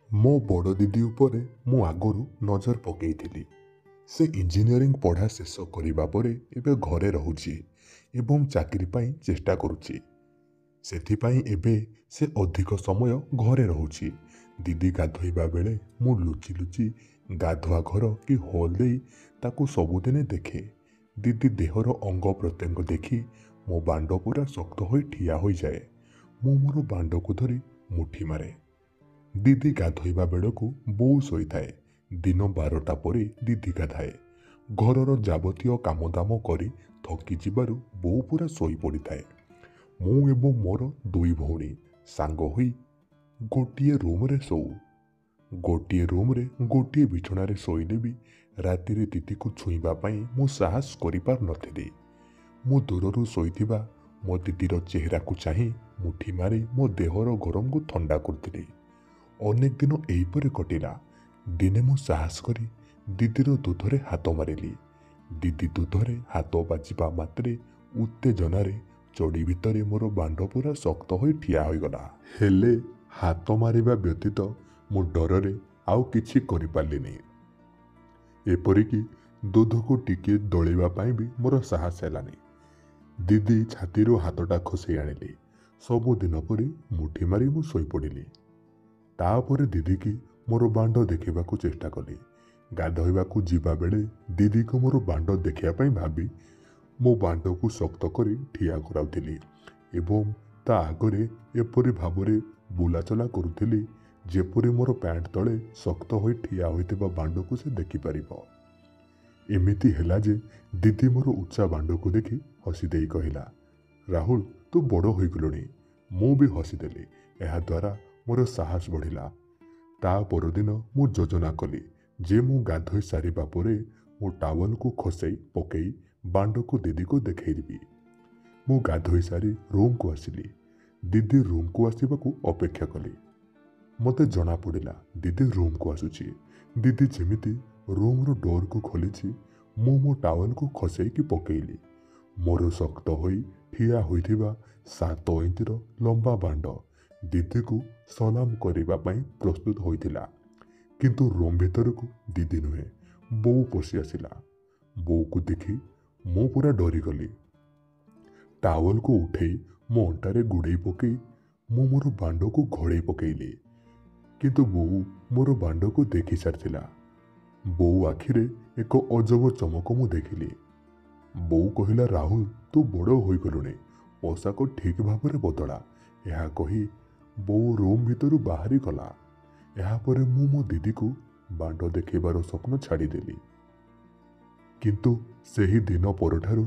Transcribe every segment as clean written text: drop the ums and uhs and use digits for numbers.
ମୋ ବଡ଼ ଦିଦି ଉପରେ ମୁଁ ଆଗରୁ ନଜର ପକାଇଥିଲି। ସେ ଇଞ୍ଜିନିୟରିଂ ପଢ଼ା ଶେଷ କରିବା ପରେ ଏବେ ଘରେ ରହୁଛି ଏବଂ ଚାକିରି ପାଇଁ ଚେଷ୍ଟା କରୁଛି। ସେଥିପାଇଁ ଏବେ ସେ ଅଧିକ ସମୟ ଘରେ ରହୁଛି। ଦିଦି ଗାଧୋଇବା ବେଳେ ମୁଁ ଲୁଚି ଲୁଚି ଗାଧୁଆ ଘର କି ହଲ୍ ଦେଇ ତାକୁ ସବୁଦିନେ ଦେଖେ। ଦିଦି ଦେହର ଅଙ୍ଗ ପ୍ରତ୍ୟଙ୍ଗ ଦେଖି ମୋ ବାଣ୍ଡ ପୁରା ଶକ୍ତ ହୋଇ ଠିଆ ହୋଇଯାଏ। ମୁଁ ମୋର ବାଣ୍ଡକୁ ଧରି ମୁଠି ମାରେ। ଦିଦି ଗାଧୋଇବା ବେଳକୁ ବୋଉ ଶୋଇଥାଏ। ଦିନ 12ଟା ପରେ ଦିଦି ଗାଧାଏ। ଘରର ଯାବତୀୟ କାମଦାମ କରି ଥକି ଯିବାରୁ ବୋଉ ପୁରା ଶୋଇପଡ଼ିଥାଏ। ମୁଁ ଏବଂ ମୋର 2 ଭଉଣୀ ସାଙ୍ଗ ହୋଇ ଗୋଟିଏ ରୁମ୍ରେ ଶୋଉ। ଗୋଟିଏ ରୁମ୍ରେ ଗୋଟିଏ ବିଛଣାରେ ଶୋଇଲେ ବି ରାତିରେ ଦିଦିକୁ ଛୁଇଁବା ପାଇଁ ମୁଁ ସାହସ କରିପାରୁନଥିଲି। ମୁଁ ଦୂରରୁ ଶୋଇଥିବା ମୋ ଦିଦିର ଚେହେରାକୁ ଚାହିଁ ମୁଠି ମାରି ମୋ ଦେହର ଗରମକୁ ଥଣ୍ଡା କରୁଥିଲି। ଅନେକ ଦିନ ଏହିପରି କଟିଲା। ଦିନେ ମୁଁ ସାହସ କରି ଦିଦିର ଦୁଧରେ ହାତ ମାରିଲି। ଦିଦି ଦୁଧରେ ହାତ ବାଜିବା ମାତ୍ରେ ଉତ୍ତେଜନାରେ ଚଡ଼ି ଭିତରେ ମୋର ବାଣ୍ଡ ପୁରା ଶକ୍ତ ହୋଇ ଠିଆ ହୋଇଗଲା। ହେଲେ ହାତ ମାରିବା ବ୍ୟତୀତ ମୁଁ ଡରରେ ଆଉ କିଛି କରିପାରିଲିନି। ଏପରିକି ଦୁଧକୁ ଟିକିଏ ଦଳିବା ପାଇଁ ବି ମୋର ସାହସ ହେଲାନି। ଦିଦି ଛାତିରୁ ହାତଟା ଖସେଇ ଆଣିଲି। ସବୁଦିନ ପରି ମୁଠି ମାରି ମୁଁ ଶୋଇପଡ଼ିଲି। ତାପରେ ଦିଦିକି ମୋର ବାଣ୍ଡ ଦେଖିବାକୁ ଚେଷ୍ଟା କଲି। ଗାଧୋଇବାକୁ ଯିବା ବେଳେ ଦିଦିକୁ ମୋର ବାଣ୍ଡ ଦେଖିବା ପାଇଁ ଭାବି ମୋ ବାଣ୍ଡକୁ ଶକ୍ତ କରି ଠିଆ କରାଉଥିଲି ଏବଂ ତା ଆଗରେ ଏପରି ଭାବରେ ବୁଲାଚଲା କରୁଥିଲି ଯେପରି ମୋର ପ୍ୟାଣ୍ଟ ତଳେ ଶକ୍ତ ହୋଇ ଠିଆ ହୋଇଥିବା ବାଣ୍ଡକୁ ସେ ଦେଖିପାରିବ। ଏମିତି ହେଲା ଯେ ଦିଦି ମୋର ଉଚ୍ଚା ବାଣ୍ଡକୁ ଦେଖି ହସି ଦେଇ କହିଲା, ରାହୁଲ ତୁ ବଡ଼ ହୋଇଗଲୁଣି। ମୁଁ ବି ହସିଦେଲି। ଏହାଦ୍ୱାରା ମୋର ସାହସ ବଢ଼ିଲା। ତା ପରଦିନ ମୁଁ ଯୋଜନା କଲି ଯେ ମୁଁ ଗାଧୋଇ ସାରିବା ପରେ ମୋ ଟାୱଲକୁ ଖସେଇ ପକେଇ ବାଣ୍ଡକୁ ଦିଦିକୁ ଦେଖେଇଦେବି। ମୁଁ ଗାଧୋଇ ସାରି ରୁମ୍କୁ ଆସିଲି। ଦିଦି ରୁମ୍କୁ ଆସିବାକୁ ଅପେକ୍ଷା କଲି। ମୋତେ ଜଣାପଡ଼ିଲା ଦିଦି ରୁମ୍କୁ ଆସୁଛି। ଦିଦି ଯେମିତି ରୁମ୍ର ଡୋରକୁ ଖୋଲିଛି ମୁଁ ମୋ ଟାୱଲକୁ ଖସେଇକି ପକେଇଲି। ମୋର ଶକ୍ତ ହୋଇ ଠିଆ ହୋଇଥିବା 7 ଇଞ୍ଚର ଲମ୍ବା ବାଣ୍ଡ ଦିଦିକୁ ସଲାମ କରିବା ପାଇଁ ପ୍ରସ୍ତୁତ ହୋଇଥିଲା। କିନ୍ତୁ ରୁମ୍ ଭିତରକୁ ଦିଦି ନୁହେଁ, ବୋଉ ପଶି ଆସିଲା। ବୋଉକୁ ଦେଖି ମୁଁ ପୁରା ଡରିଗଲି। ଟାୱଲକୁ ଉଠେଇ ମୋ ଅଣ୍ଟାରେ ଗୁଡ଼େଇ ପକେଇ ମୁଁ ମୋର ବାଣ୍ଡକୁ ଘୋଡ଼େଇ ପକେଇଲି। କିନ୍ତୁ ବୋଉ ମୋର ବାଣ୍ଡକୁ ଦେଖି ସାରିଥିଲା। ବୋଉ ଆଖିରେ ଏକ ଅଜବ ଚମକ ମୁଁ ଦେଖିଲି। ବୋଉ କହିଲା, ରାହୁଲ ତୁ ବଡ଼ ହୋଇଗଲୁଣି, ପୋଷାକ ଠିକ୍ ଭାବରେ ବଦଳା। ଏହା କହି ବୋଉ ରୁମ୍ ଭିତରୁ ବାହାରି ଗଲା। ଏହାପରେ ମୁଁ ମୋ ଦିଦିକୁ ବାଣ୍ଡ ଦେଖେଇବାର ସ୍ୱପ୍ନ ଛାଡ଼ିଦେଲି। କିନ୍ତୁ ସେହି ଦିନ ପରଠାରୁ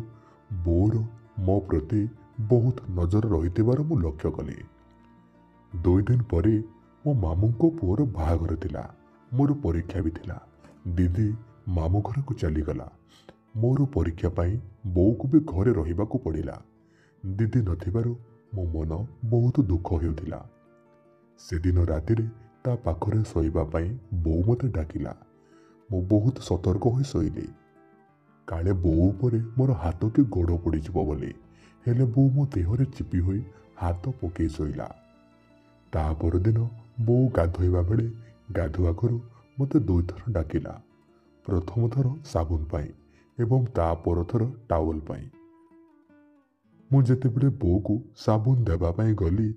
ବୋଉର ମୋ ପ୍ରତି ବହୁତ ନଜର ରହିଥିବାର ମୁଁ ଲକ୍ଷ୍ୟ କଲି। 2 ଦିନ ପରେ ମୋ ମାମୁଙ୍କ ପୁଅର ବାହାଘର ଥିଲା। ମୋର ପରୀକ୍ଷା ବି ଥିଲା। ଦିଦି ମାମୁଁ ଘରକୁ ଚାଲିଗଲା। ମୋର ପରୀକ୍ଷା ପାଇଁ ବୋଉକୁ ବି ଘରେ ରହିବାକୁ ପଡ଼ିଲା। ଦିଦି ନଥିବାରୁ ମୋ ମନ ବହୁତ ଦୁଃଖ ହେଉଥିଲା। ସେଦିନ ରାତିରେ ତା ପାଖରେ ଶୋଇବା ପାଇଁ ବୋଉ ମୋତେ ଡାକିଲା। ମୁଁ ବହୁତ ସତର୍କ ହୋଇ ଶୋଇଲି, କାଳେ ବୋଉ ଉପରେ ମୋର ହାତ କି ଗୋଡ଼ ପଡ଼ିଯିବ ବୋଲି। ହେଲେ ବୋଉ ମୋ ଦେହରେ ଚିପି ହୋଇ ହାତ ପକେଇ ଶୋଇଲା। ତା ପରଦିନ ବୋଉ ଗାଧୋଇବା ବେଳେ ଗାଧୁଆ ଘରୁ ମୋତେ 2 ଥର ଡାକିଲା। ପ୍ରଥମ ଥର ସାବୁନ ପାଇଁ ଏବଂ ତା ପରଥର ଟାୱଲ ପାଇଁ। ମୁଁ ଯେତେବେଳେ ବୋଉକୁ ସାବୁନ ଦେବା ପାଇଁ ଗଲି,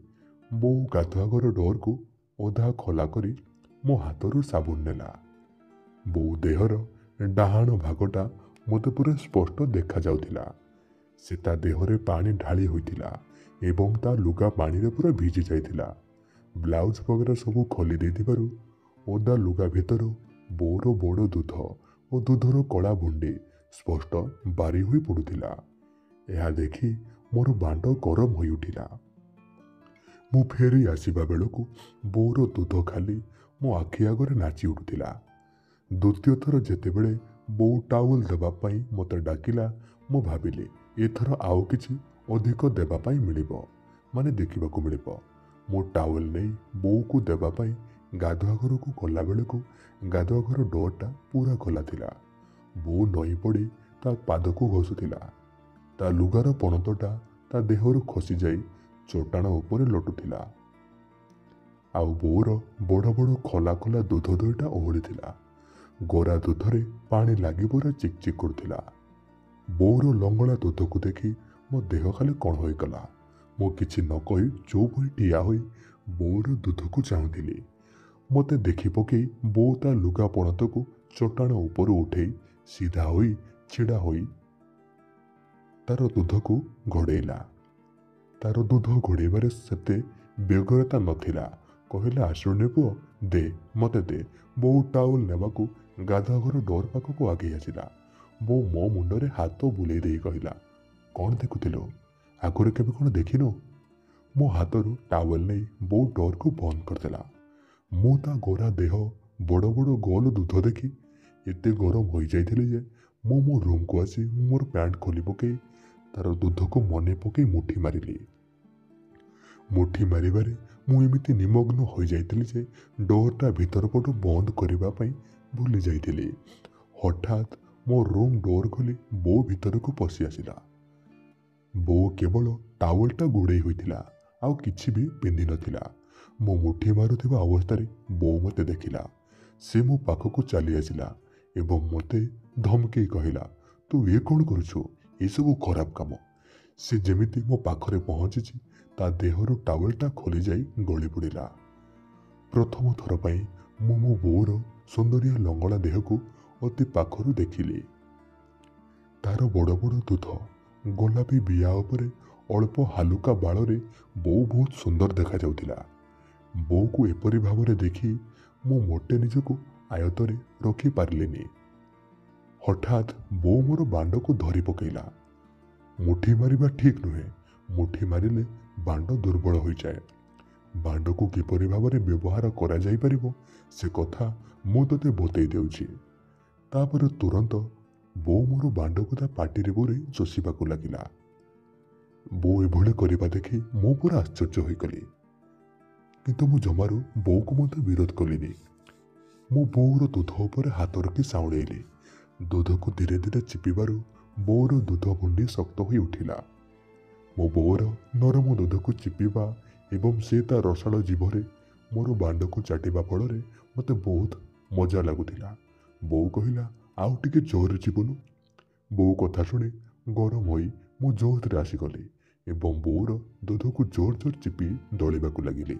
ବୋଉ ଗାଧୁଆ ଘର ଡୋରକୁ ଅଧା ଖୋଲା କରି ମୋ ହାତରୁ ସାବୁନ ନେଲା। ବୋଉ ଦେହର ଡାହାଣ ଭାଗଟା ମୋତେ ପୁରା ସ୍ପଷ୍ଟ ଦେଖାଯାଉଥିଲା। ସେ ତା ଦେହରେ ପାଣି ଢାଳି ହୋଇଥିଲା ଏବଂ ତା ଲୁଗା ପାଣିରେ ପୁରା ଭିଜି ଯାଇଥିଲା। ବ୍ଲାଉଜ ବଗେରା ସବୁ ଖୋଲି ଦେଇଥିବାରୁ ଓଦା ଲୁଗା ଭିତରୁ ବୋଉର ବଡ଼ ଦୁଧ ଓ ଦୁଧର କଳା ବୁଣ୍ଡି ସ୍ପଷ୍ଟ ବାରି ହୋଇ ପଡ଼ୁଥିଲା। ଏହା ଦେଖି ମୋର ବାଣ୍ଡ ଗରମ ହୋଇ ଉଠିଲା। ମୁଁ ଫେରି ଆସିବା ବେଳକୁ ବୋଉର ଦୁଧ ଖାଲି ମୋ ଆଖି ଆଗରେ ନାଚି ଉଠୁଥିଲା। ଦ୍ୱିତୀୟ ଥର ଯେତେବେଳେ ବୋଉ ଟାୱଲ ଦେବା ପାଇଁ ମୋତେ ଡାକିଲା, ମୁଁ ଭାବିଲି ଏଥର ଆଉ କିଛି ଅଧିକ ଦେବା ପାଇଁ ମିଳିବ, ମାନେ ଦେଖିବାକୁ ମିଳିବ। ମୁଁ ଟାୱଲ ନେଇ ବୋଉକୁ ଦେବା ପାଇଁ ଗାଧୁଆ ଘରକୁ ଗଲା ବେଳକୁ ଗାଧୁଆ ଘର ଡୋରଟା ପୁରା ଖୋଲା ଥିଲା। ବୋଉ ନଇଁ ପଡ଼ି ତା ପାଦକୁ ଘଷୁଥିଲା। ତା ଲୁଗାର ପଣତଟା ତା ଦେହରୁ ଖସିଯାଇ ଚଟାଣ ଉପରେ ଲଟୁଥିଲା। ଆଉ ବୋଉର ବଡ଼ ବଡ଼ ଖୋଲା ଖୋଲା ଦୁଧ ଦୁଇଟା ଓହଳିଥିଲା। ଗୋରା ଦୁଧରେ ପାଣି ଲାଗି ପୁରା ଚିକ୍ ଚିକ୍ କରୁଥିଲା। ବୋଉର ଲଙ୍ଗଳା ଦୁଧକୁ ଦେଖି ମୋ ଦେହ ଖାଲି କଣ ହୋଇଗଲା। ମୁଁ କିଛି ନ କହି ଚୁପ୍ ହୋଇ ଠିଆ ହୋଇ ବୋଉର ଦୁଧକୁ ଚାହୁଁଥିଲି। ମୋତେ ଦେଖି ପକେଇ ବୋଉ ତା ଲୁଗା ପଣତକୁ ଚଟାଣ ଉପରୁ ଉଠେଇ ସିଧା ହୋଇ ଛିଡ଼ା ହୋଇ ତାର ଦୁଧକୁ ଘୋଡ଼େଇଲା। ତାର ଦୁଧ ଘୋଡ଼େଇବାରେ ସେତେ ବ୍ୟଗ୍ରତା ନଥିଲା। କହିଲା, ଆସୁନି ପୁଅ, ଦେ ମୋତେ ଦେ। ବୋଉ ଟାଉଲ ନେବାକୁ ଗାଧୁଆଘର ଡୋର ପାଖକୁ ଆଗେଇ ଆସିଲା। ବୋଉ ମୋ ମୁଣ୍ଡରେ ହାତ ବୁଲେଇ ଦେଇ କହିଲା, କ'ଣ ଦେଖୁଥିଲୁ? ଆଗରୁ କେବେ କ'ଣ ଦେଖିନୁ? ମୋ ହାତରୁ ଟାୱେଲ ନେଇ ବୋଉ ଡୋରକୁ ବନ୍ଦ କରିଦେଲା। ମୁଁ ତା ଗୋରା ଦେହ, ବଡ଼ ବଡ଼ ଗୋଲ ଦୁଧ ଦେଖି ଏତେ ଗରମ ହୋଇଯାଇଥିଲି ଯେ ମୁଁ ମୋ ରୁମ୍କୁ ଆସି ମୋର ପ୍ୟାଣ୍ଟ ଖୋଲି ପକେଇ ତାର ଦୁଧକୁ ମନେ ପକେଇ ମୁଠି ମାରିଲି। ମୁଠି ମାରିବାରେ ମୁଁ ଏମିତି ନିମଗ୍ନ ହୋଇଯାଇଥିଲି ଯେ ଡୋରଟା ଭିତର ପଟୁ ବନ୍ଦ କରିବା ପାଇଁ ଭୁଲି ଯାଇଥିଲି। ହଠାତ୍ ମୋ ରୁମ୍ ଡୋର ଖୋଲି ବୋଉ ଭିତରକୁ ପଶି ଆସିଲା। ବୋଉ କେବଳ ଟାୱେଲଟା ଘୋଡ଼େଇ ହୋଇଥିଲା, ଆଉ କିଛି ବି ପିନ୍ଧିନଥିଲା। ମୁଁ ମୁଠି ମାରୁଥିବା ଅବସ୍ଥାରେ ବୋଉ ମୋତେ ଦେଖିଲା। ସେ ମୋ ପାଖକୁ ଚାଲି ଆସିଲା ଏବଂ ମୋତେ ଧମକେଇ କହିଲା, ତୁ ଏ କ'ଣ କରୁଛୁ? ଏସବୁ ଖରାପ କାମ। ସେ ଯେମିତି ମୋ ପାଖରେ ପହଞ୍ଚିଛି ତା ଦେହରୁ ଟାୱେଲଟା ଖୋଲିଯାଇ ଗଳି ପଡ଼ିଲା। ପ୍ରଥମ ଥର ପାଇଁ ମୁଁ ମୋ ବୋଉର ସୁନ୍ଦରିଆ ଲଙ୍ଗଳା ଦେହକୁ ଅତି ପାଖରୁ ଦେଖିଲି। ତାର ବଡ଼ ବଡ଼ ଦୁଧ, ଗୋଲାପୀ ବିଆ ଉପରେ ଅଳ୍ପ ହାଲୁକା ବାଳରେ ବୋଉ ବହୁତ ସୁନ୍ଦର ଦେଖାଯାଉଥିଲା। ବୋଉକୁ ଏପରି ଭାବରେ ଦେଖି ମୁଁ ମୋଟେ ନିଜକୁ ଆୟତ୍ତରେ ରଖିପାରିଲିନି। ହଠାତ୍ ବୋଉ ମୋର ବାଣ୍ଡକୁ ଧରି ପକେଇଲା। ମୁଠି ମାରିବା ଠିକ୍ ନୁହେଁ। ମୁଠି ମାରିଲେ ବାଣ୍ଡ ଦୁର୍ବଳ ହୋଇଯାଏ। ବାଣ୍ଡକୁ କିପରି ଭାବରେ ବ୍ୟବହାର କରାଯାଇପାରିବ ସେ କଥା ମୁଁ ତୋତେ ବତେଇ ଦେଉଛି। ତାପରେ ତୁରନ୍ତ ବୋଉ ମୋର ବାଣ୍ଡକୁ ତା ପାଟିରେ ପୁରେଇ ଚୋଷିବାକୁ ଲାଗିଲା। ବୋଉ ଏଭଳି କରିବା ଦେଖି ମୁଁ ପୁରା ଆଶ୍ଚର୍ଯ୍ୟ ହୋଇଗଲି। କିନ୍ତୁ ମୁଁ ଜମାରୁ ବୋଉକୁ ମଧ୍ୟ ବିରୋଧ କଲିନି। ମୁଁ ବୋଉର ଦୁଧ ଉପରେ ହାତ ରଖି ସାଉଁଳେଇଲି। ଦୁଧକୁ ଧୀରେ ଧୀରେ ଚିପିବାରୁ ବୋଉର ଦୁଧ ଭୁଣ୍ଡି ଶକ୍ତ ହୋଇ ଉଠିଲା। ମୋ ବୋଉର ନରମ ଦୁଧକୁ ଚିପିବା ଏବଂ ସେ ତା ରସାଳ ଜିଭରେ ମୋର ବାଣ୍ଡକୁ ଚାଟିବା ଫଳରେ ମୋତେ ବହୁତ ମଜା ଲାଗୁଥିଲା। ବୋଉ କହିଲା, ଆଉ ଟିକେ ଜୋରରେ ଚିପୁନୁ। ବୋଉ କଥା ଶୁଣି ଗରମ ହୋଇ ମୁଁ ଜୋରରେ ଆସିଗଲି ଏବଂ ବୋଉର ଦୁଧକୁ ଜୋର ଜୋର ଚିପି ଦଳିବାକୁ ଲାଗିଲି।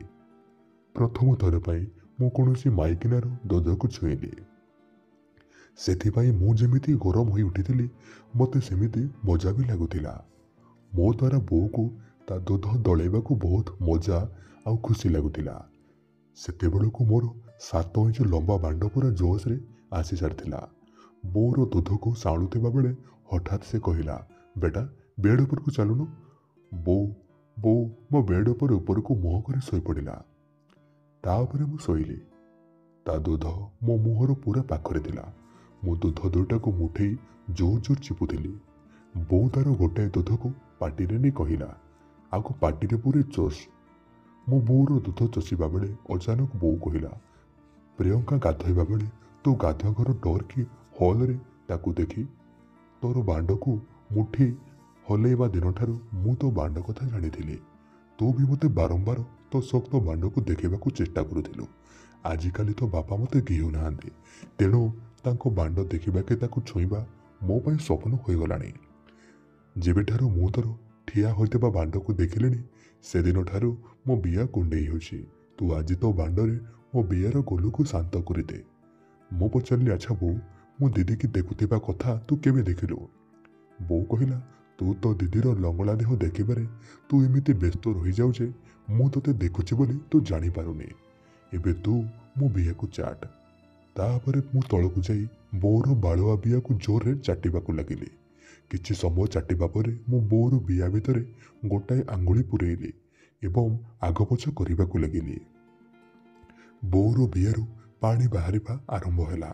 ପ୍ରଥମ ଥର ପାଇଁ ମୁଁ କୌଣସି ମାଇକିନାର ଦୁଧକୁ ଛୁଇଁଲି। ସେଥିପାଇଁ ମୁଁ ଯେମିତି ଗରମ ହୋଇ ଉଠିଥିଲି, ମୋତେ ସେମିତି ମଜା ବି ଲାଗୁଥିଲା। ମୋ ଦ୍ୱାରା ବୋଉକୁ ତା ଦୁଧ ଦଳେଇବାକୁ ବହୁତ ମଜା ଆଉ ଖୁସି ଲାଗୁଥିଲା। ସେତେବେଳକୁ ମୋର 7 ଇଞ୍ଚ ଲମ୍ବା ବାଣ୍ଡ ପୁରା ଜୋଶରେ ଆସି ସାରିଥିଲା। ବୋଉର ଦୁଧକୁ ସାଉଁଳୁଥିବା ବେଳେ ହଠାତ୍ ସେ କହିଲା, ବେଟା ବେଡ୍ ଉପରକୁ ଚାଲୁନୁ। ବୋଉ ମୋ ବେଡ୍ ଉପରକୁ ମୁହଁ କରି ଶୋଇପଡ଼ିଲା। ତାପରେ ମୁଁ ଶୋଇଲି। ତା ଦୁଧ ମୋ ମୁହଁର ପୁରା ପାଖରେ ଥିଲା। ମୁଁ ଦୁଧ ଦୁଇଟାକୁ ମୁଠେଇ ଜୋର ଜୋର ଚିପୁଥିଲି। ବୋଉ ତାର ଗୋଟାଏ ଦୁଧକୁ ପାଟିରେ ନେଇ କହିଲା, ଆଗ ପାଟିରେ ପୁରେଇ ଚୋଷ। ମୁଁ ବୋଉର ଦୁଧ ଚୋଷିବା ବେଳେ ଅଚାନକ ବୋଉ କହିଲା, ପ୍ରିୟଙ୍କା ଗାଧୋଇବା ବେଳେ ତୋ ଗାଧୁଆଘର ଡୋର କି ହଲରେ ତାକୁ ଦେଖି ତୋର ବାଣ୍ଡକୁ ମୁଠି ହଲେଇବା ଦିନଠାରୁ ମୁଁ ତୋ ବାଣ୍ଡ କଥା ଜାଣିଥିଲି। ତୁ ବି ମୋତେ ବାରମ୍ବାର ତୋ ଶକ୍ତ ବାଣ୍ଡକୁ ଦେଖେଇବାକୁ ଚେଷ୍ଟା କରୁଥିଲୁ। ଆଜିକାଲି ତୋ ବାପା ମୋତେ ଘିଉନାହାନ୍ତି, ତେଣୁ ତାଙ୍କ ବାଣ୍ଡ ଦେଖିବାକେ ତାକୁ ଛୁଇଁବା ମୋ ପାଇଁ ସ୍ୱପ୍ନ ହୋଇଗଲାଣି। ଯେବେଠାରୁ ମୁଁ ତୋର ଠିଆ ହୋଇଥିବା ବାଣ୍ଡକୁ ଦେଖିଲିଣି ସେଦିନଠାରୁ ମୋ ବିଆ କୁଣ୍ଡେଇ ହେଉଛି। ତୁ ଆଜି ତୋ ବାଣ୍ଡରେ ମୋ ବିଆର ଗୋଲକୁ ଶାନ୍ତ କରିଦେ। ମୁଁ ପଚାରିଲି, ଆଚ୍ଛା ବୋଉ, ମୁଁ ଦିଦିକି ଦେଖୁଥିବା କଥା ତୁ କେବେ ଦେଖିଲୁ? ବୋଉ କହିଲା, ତୁ ତୋ ଦିଦିର ଲଙ୍ଗଳା ଦେହ ଦେଖିବାରେ ତୁ ଏମିତି ବ୍ୟସ୍ତ ରହିଯାଉ ଯେ ମୁଁ ତୋତେ ଦେଖୁଛି ବୋଲି ତୁ ଜାଣିପାରୁନି। ଏବେ ତୁ ମୋ ବିଆକୁ ଚାଟ। ତାପରେ ମୁଁ ତଳକୁ ଯାଇ ବୋଉର ବାଳୁଆ ବିଆକୁ ଜୋରରେ ଚାଟିବାକୁ ଲାଗିଲି। କିଛି ସମୟ ଚାଟିବା ପରେ ମୁଁ ବୋଉର ବିଆ ଭିତରେ ଗୋଟାଏ ଆଙ୍ଗୁଳି ପୂରେଇଲି ଏବଂ ଆଗପଛ କରିବାକୁ ଲାଗିଲି। ବୋଉର ବିଆରୁ ପାଣି ବାହାରିବା ଆରମ୍ଭ ହେଲା।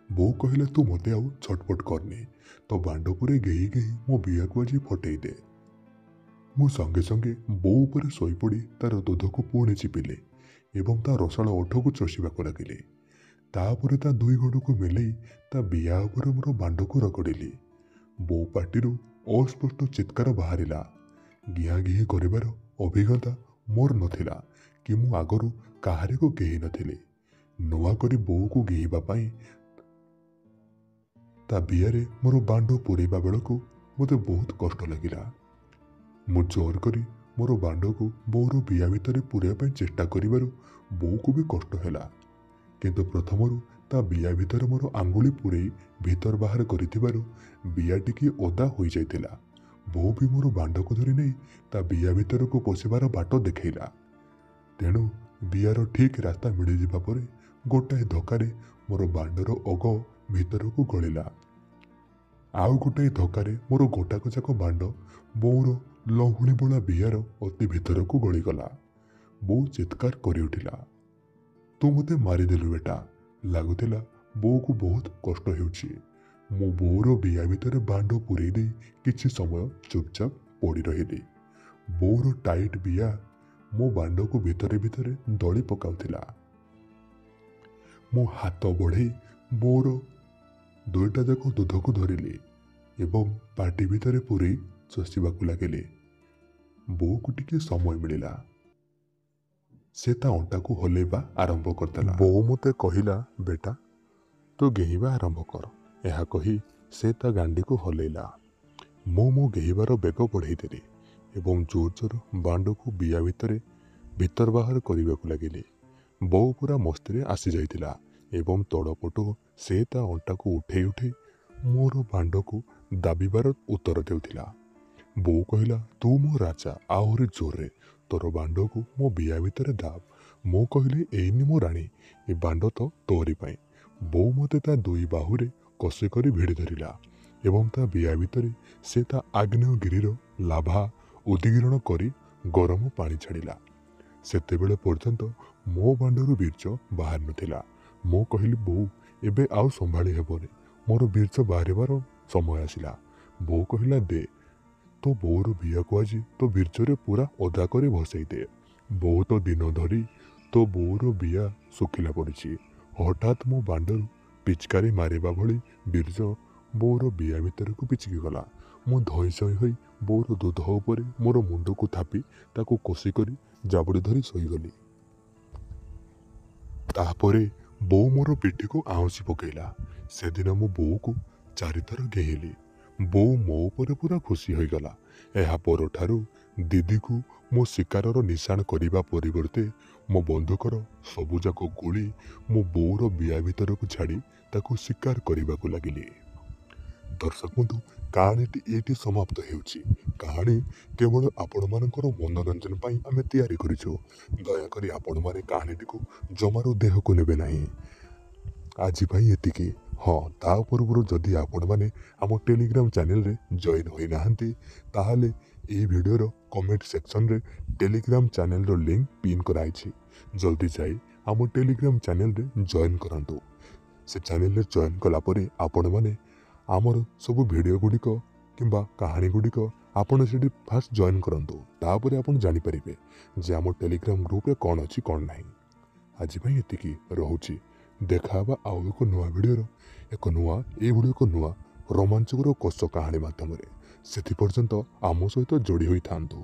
ବୋଉ କହିଲା, ତୁ ମୋତେ ଆଉ ଛଟପଟ କରନି। ତୋ ବାଣ୍ଡ ପୁରେ ଗେଇ ଗେଇ ମୋ ବିଆକୁ ଆଜି ଫଟେଇ ଦେ। ମୁଁ ସଙ୍ଗେ ସଙ୍ଗେ ବୋଉ ଉପରେ ଶୋଇପଡ଼ି ତାର ଦୁଧକୁ ପୁଣି ଚିପିଲି ଏବଂ ତା ରସାଳ ଓଠକୁ ଚଷିବାକୁ ଲାଗିଲି। ତାପରେ ତା ଦୁଇ ଗୋଡ଼କୁ ମେଲେଇ ତା ବିଆ ଉପରେ ମୋର ବାଣ୍ଡକୁ ରଗଡ଼ିଲି। ବୋଉ ପାଟିରୁ ଅସ୍ପଷ୍ଟ ଚିତ୍କାର ବାହାରିଲା। ଗିଁ କରିବାର ଅଭିଜ୍ଞତା ମୋର ନଥିଲା କି ମୁଁ ଆଗରୁ କାହାରିକୁ କେହି ନଥିଲେ। ନୂଆ କରି ବୋଉକୁ ଗେହିବା ପାଇଁ ତା ବିଆରେ ମୋର ବାଣ୍ଡ ପୂରେଇବା ବେଳକୁ ମୋତେ ବହୁତ କଷ୍ଟ ଲାଗିଲା। ମୁଁ ଜୋର କରି ମୋର ବାଣ୍ଡକୁ ବୋଉର ବିଆ ଭିତରେ ପୂରେଇବା ପାଇଁ ଚେଷ୍ଟା କରିବାରୁ ବୋଉକୁ ବି କଷ୍ଟ ହେଲା। କିନ୍ତୁ ପ୍ରଥମରୁ ତା ବିଆ ଭିତରେ ମୋର ଆଙ୍ଗୁଳି ପୂରେଇ ଭିତର ବାହାର କରିଥିବାରୁ ବିଆ ଟିକିଏ ଓଦା ହୋଇଯାଇଥିଲା। ବୋଉ ବି ମୋର ବାଣ୍ଡକୁ ଧରି ନେଇ ତା ବିଆ ଭିତରକୁ ପଶିବାର ବାଟ ଦେଖେଇଲା। ତେଣୁ ବିଆର ଠିକ୍ ରାସ୍ତା ମିଳିଯିବା ପରେ ଗୋଟାଏ ଧକ୍କାରେ ମୋର ବାଣ୍ଡର ଅଗ ଭିତରକୁ ଗଳିଲା। ଆଉ ଗୋଟାଏ ଧକ୍କାରେ ମୋର ଗୋଟାକ ଯାକ ବାଣ୍ଡ ବୋଉର ଲହୁଣୀ ବୋଳା ବିଆର ଅତି ଭିତରକୁ ଗଳିଗଲା। ବୋଉ ଚିତ୍କାର କରି ଉଠିଲା, ତୁ ମୋତେ ମାରିଦେଲୁ ବେଟା। ଲାଗୁଥିଲା ବୋଉକୁ ବହୁତ କଷ୍ଟ ହେଉଛି। ମୁଁ ବୋଉର ବିଆ ଭିତରେ ବାଣ୍ଡ ପୂରେଇ ଦେଇ କିଛି ସମୟ ଚୁପଚାପ ପଡ଼ି ରହିଲି। ବୋଉର ଟାଇଟ୍ ବିଆ ମୋ ବାଣ୍ଡକୁ ଭିତରେ ଭିତରେ ଦଳି ପକାଉଥିଲା। ମୁଁ ହାତ ବଢ଼େଇ ବୋଉର ଦୁଇଟା ଯାକ ଦୁଧକୁ ଧରିଲି ଏବଂ ପାଟି ଭିତରେ ପୂରେଇ ଚଷିବାକୁ ଲାଗିଲି। ବୋଉକୁ ଟିକେ ସମୟ ମିଳିଲା। ସେ ତା ଅଣ୍ଟାକୁ ହଲେଇବା ଆରମ୍ଭ କରିଦେଲା। ବୋଉ ମୋତେ କହିଲା, ବେଟା ତୁ ଗେହିବା ଆରମ୍ଭ କର। ଏହା କହି ସେ ତା ଗାଣ୍ଡିକୁ ହଲେଇଲା। ମୁଁ ମୋ ଗେହିବାର ବେଗ ବଢ଼େଇଦେଲି ଏବଂ ଜୋର ଜୋର ବାଣ୍ଡକୁ ବିଆ ଭିତରେ ଭିତର ବାହାର କରିବାକୁ ଲାଗିଲି। ବୋଉ ପୁରା ମସ୍ତିରେ ଆସିଯାଇଥିଲା ଏବଂ ତଳପଟୁ ସେ ତା ଅଣ୍ଟାକୁ ଉଠେଇ ଉଠେଇ ମୋର ବାଣ୍ଡକୁ ଦାବିବାର ଉତ୍ତର ଦେଉଥିଲା। ବୋଉ କହିଲା, ତୁ ମୋ ରାଜା, ଆହୁରି ଜୋରରେ ତୋର ବାଣ୍ଡକୁ ମୋ ବିଆ ଭିତରେ ଦାବ। ମୁଁ କହିଲି, ଏଇନି ମୋ ରାଣୀ, ଏ ବାଣ୍ଡ ତ ତୋରି ପାଇଁ। ବୋଉ ମୋତେ ତା ଦୁଇ ବାହୁରେ କଷି କରି ଭିଡ଼ି ଧରିଲା ଏବଂ ତା ବିଆ ଭିତରେ ସେ ତା ଆଗ୍ନେୟଗିରିର ଲାଭା ଉଦ୍ଗୀରଣ କରି ଗରମ ପାଣି ଛାଡ଼ିଲା। ସେତେବେଳେ ପର୍ଯ୍ୟନ୍ତ ମୋ ବାଣ୍ଡରୁ ବୀର୍ଯ୍ୟ ବାହାରି ନଥିଲା। ମୁଁ କହିଲି, ବୋଉ ଏବେ ଆଉ ସମ୍ଭାଳି ହେବନି, ମୋର ବୀର୍ଯ୍ୟ ବାହାରିବାର ସମୟ ଆସିଲା। ବୋଉ କହିଲା, ଦେ ତୋ ବୋଉର ବିଆକୁ ଆଜି ତୋ ବୀର୍ଯ୍ୟରେ ପୁରା ଓଦା କରି ଭସେଇ ଦେ। ବହୁତ ଦିନ ଧରି ତୋ ବୋଉର ବିଆ ଶୁଖିଲା ପଡ଼ିଛି। ହଠାତ୍ ମୋ ବାଣ୍ଡରୁ ପିଚକାରୀ ମାରିବା ଭଳି ବୀର୍ଯ୍ୟ ବୋଉର ବିଆ ଭିତରକୁ ପିଚିକି ଗଲା। ମୁଁ ଧଇଁ ସଇଁ ହୋଇ ବୋଉର ଦୁଧ ଉପରେ ମୋର ମୁଣ୍ଡକୁ ଥାପି ତାକୁ କଷି କରି ଜାବୁଡ଼ି ଧରି ଶୋଇଗଲି। ତାପରେ ବୋଉ ମୋର ପିଠିକୁ ଆଉଁସି ପକେଇଲା। ସେଦିନ ମୁଁ ବୋଉକୁ 4 ଥର ଗେହିଲି। ବୋଉ ମୋ ଉପରେ ପୁରା ଖୁସି ହୋଇଗଲା। ଏହା ପରଠାରୁ ଦିଦିକୁ ମୋ ଶିକାରର ନିଶାଣ କରିବା ପରିବର୍ତ୍ତେ ମୋ ବନ୍ଧୁକର ସବୁଯାକ ଗୁଳି ମୋ ବୋଉର ବିଆ ଭିତରକୁ ଛାଡ଼ି ତାକୁ ଶିକାର କରିବାକୁ ଲାଗିଲି। ଦର୍ଶକ ବନ୍ଧୁ, କାହାଣୀଟି ଏଇଠି ସମାପ୍ତ ହେଉଛି। କାହାଣୀ କେବଳ ଆପଣମାନଙ୍କର ମନୋରଞ୍ଜନ ପାଇଁ ଆମେ ତିଆରି କରିଛୁ। ଦୟାକରି ଆପଣମାନେ କାହାଣୀଟିକୁ ଜମାରୁ ଦେହକୁ ନେବେ ନାହିଁ। ଆଜି ପାଇଁ ଏତିକି। ହଁ, ତା ପୂର୍ବରୁ ଯଦି ଆପଣମାନେ ଆମ ଟେଲିଗ୍ରାମ ଚ୍ୟାନେଲରେ ଜଏନ୍ ହୋଇନାହାନ୍ତି, ତାହେଲେ ଏହି ଭିଡ଼ିଓର କମେଣ୍ଟ ସେକ୍ସନରେ ଟେଲିଗ୍ରାମ ଚ୍ୟାନେଲର ଲିଙ୍କ ପିନ୍ କରାଯାଇଛି। ଜଲ୍ଦି ଯାଇ ଆମ ଟେଲିଗ୍ରାମ ଚ୍ୟାନେଲରେ ଜଏନ୍ କରନ୍ତୁ। ସେ ଚ୍ୟାନେଲରେ ଜଏନ୍ କଲା ପରେ ଆପଣମାନେ ଆମର ସବୁ ଭିଡ଼ିଓ ଗୁଡ଼ିକ କିମ୍ବା କାହାଣୀ ଗୁଡ଼ିକ ଆପଣ ସେଠି ଫାଷ୍ଟ ଜଏନ୍ କରନ୍ତୁ। ତାପରେ ଆପଣ ଜାଣିପାରିବେ ଯେ ଆମ ଟେଲିଗ୍ରାମ ଗ୍ରୁପରେ କ'ଣ ଅଛି କ'ଣ ନାହିଁ। ଆଜି ପାଇଁ ଏତିକି, ରହୁଛି। ଦେଖା ହେବା ଆଉ ଏକ ନୂଆ ଭିଡ଼ିଓର ଏଇଭଳି ଏକ ନୂଆ ରୋମାଞ୍ଚକର କଷ କାହାଣୀ ମାଧ୍ୟମରେ। ସେଥିପର୍ଯ୍ୟନ୍ତ ଆମ ସହିତ ଯୋଡ଼ି ହୋଇଥାନ୍ତୁ।